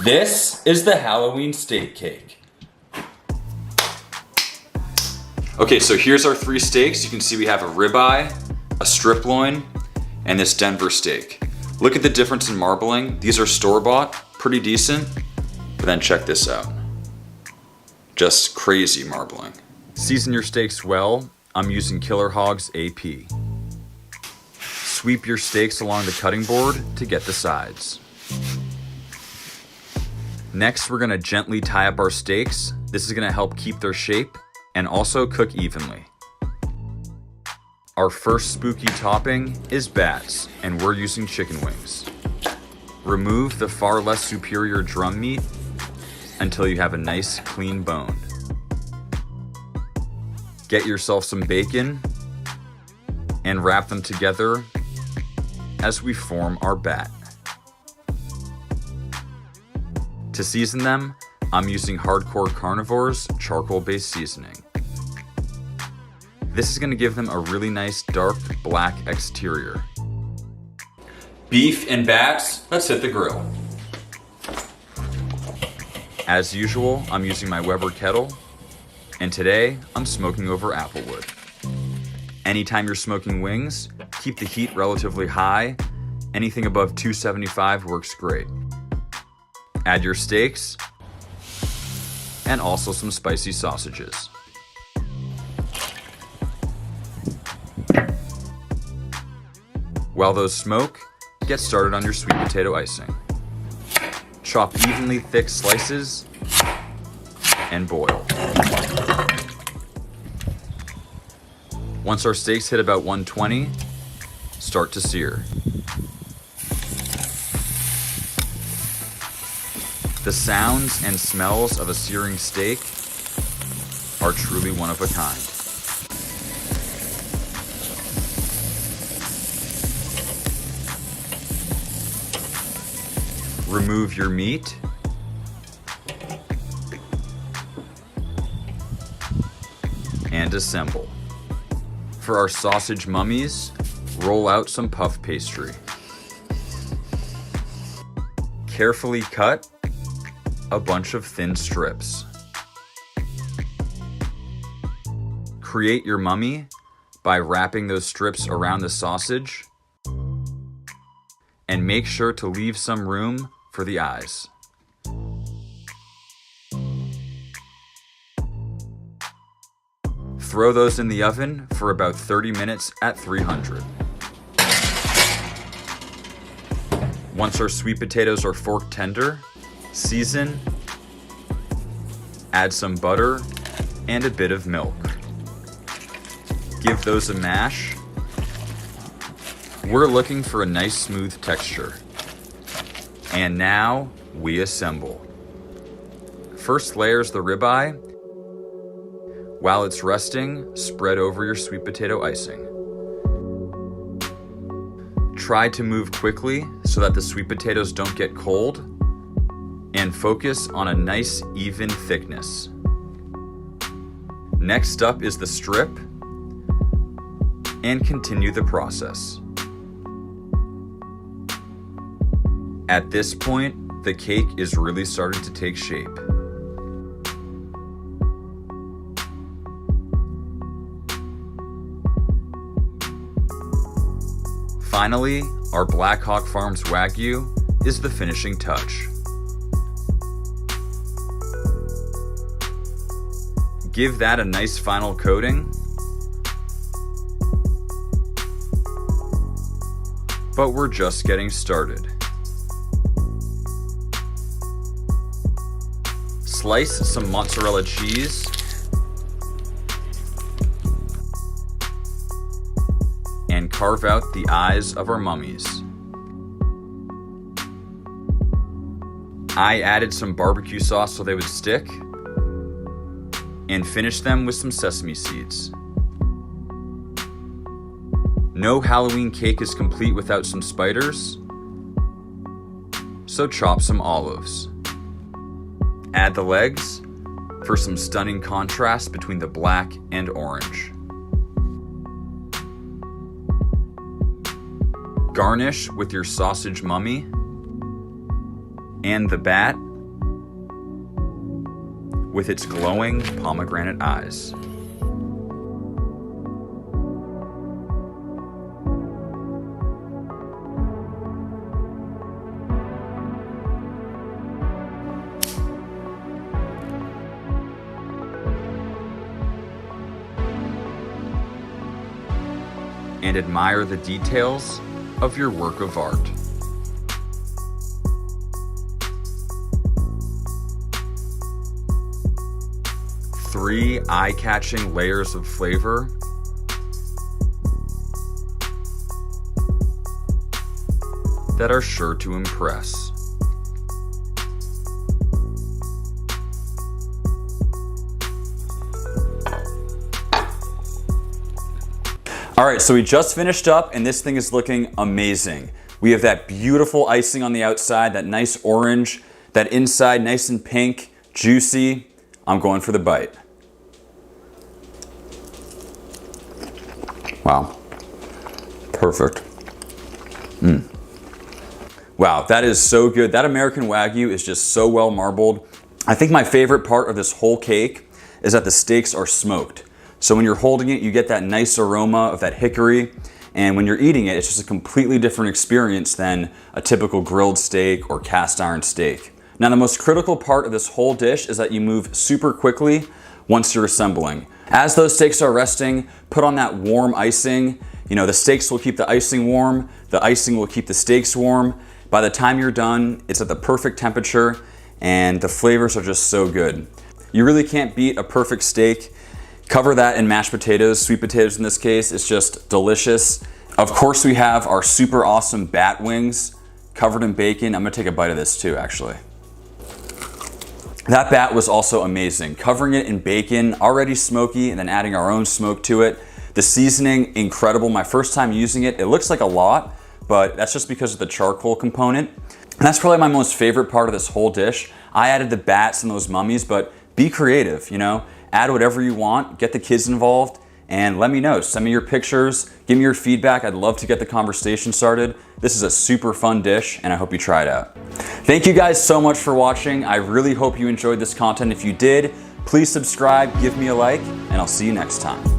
This is the Halloween steak cake. Okay, so here's our 3 steaks. You can see we have a ribeye, a strip loin, and this Denver steak. Look at the difference in marbling. These are store-bought, pretty decent, but then check this out. Just crazy marbling. Season your steaks well. I'm using Killer Hogs AP. Sweep your steaks along the cutting board to get the sides. Next, we're gonna gently tie up our steaks. This is gonna help keep their shape and also cook evenly. Our first spooky topping is bats, and we're using chicken wings. Remove the far less superior drum meat until you have a nice clean bone. Get yourself some bacon and wrap them together as we form our bat. To season them, I'm using Hardcore Carnivore's charcoal-based seasoning. This is going to give them a really nice dark black exterior. Beef and bats, let's hit the grill. As usual, I'm using my Weber kettle, and today I'm smoking over applewood. Anytime you're smoking wings, keep the heat relatively high. Anything above 275 works great. Add your steaks, and also some spicy sausages. While those smoke, get started on your sweet potato icing. Chop evenly thick slices and boil. Once our steaks hit about 120, start to sear. The sounds and smells of a searing steak are truly one of a kind. Remove your meat. And assemble. For our sausage mummies, roll out some puff pastry. Carefully cut a bunch of thin strips. Create your mummy by wrapping those strips around the sausage, and make sure to leave some room for the eyes. Throw those in the oven for about 30 minutes at 300. Once our sweet potatoes are fork tender, season, add some butter and a bit of milk. Give those a mash. We're looking for a nice smooth texture. And now we assemble. First layer is the ribeye. While it's resting, spread over your sweet potato icing. Try to move quickly so that the sweet potatoes don't get cold, and focus on a nice even thickness. Next up is the strip, and continue the process. At this point, the cake is really starting to take shape. Finally, our Black Hawk Farms Wagyu is the finishing touch. Give that a nice final coating. But we're just getting started. Slice some mozzarella cheese and carve out the eyes of our mummies. I added some barbecue sauce so they would stick, and finish them with some sesame seeds. No Halloween cake is complete without some spiders, so chop some olives. Add the legs for some stunning contrast between the black and orange. Garnish with your sausage mummy And the bat with its glowing pomegranate eyes. And admire the details of your work of art. Three eye-catching layers of flavor that are sure to impress. All right, so we just finished up and this thing is looking amazing. We have that beautiful icing on the outside, that nice orange, that inside nice and pink, juicy. I'm going for the bite. Wow, perfect. Wow, that is so good. That American Wagyu is just so well marbled. I think my favorite part of this whole cake is that the steaks are smoked. So when you're holding it, you get that nice aroma of that hickory. And when you're eating it, it's just a completely different experience than a typical grilled steak or cast iron steak. Now, the most critical part of this whole dish is that you move super quickly once you're assembling. As those steaks are resting, put on that warm icing. You know, the steaks will keep the icing warm, the icing will keep the steaks warm. By the time you're done, it's at the perfect temperature and the flavors are just so good. You really can't beat a perfect steak. Cover that in mashed potatoes, sweet potatoes in this case. It's just delicious. Of course, we have our super awesome bat wings covered in bacon. I'm gonna take a bite of this too, actually. That bat was also amazing. Covering it in bacon, already smoky, and then adding our own smoke to it. The seasoning, incredible. My first time using it, it looks like a lot, but that's just because of the charcoal component. And that's probably my most favorite part of this whole dish. I added the bats and those mummies, but be creative, you know? Add whatever you want, get the kids involved, and let me know. Send me your pictures, give me your feedback. I'd love to get the conversation started. This is a super fun dish, and I hope you try it out. Thank you guys so much for watching. I really hope you enjoyed this content. If you did, please subscribe, give me a like, and I'll see you next time.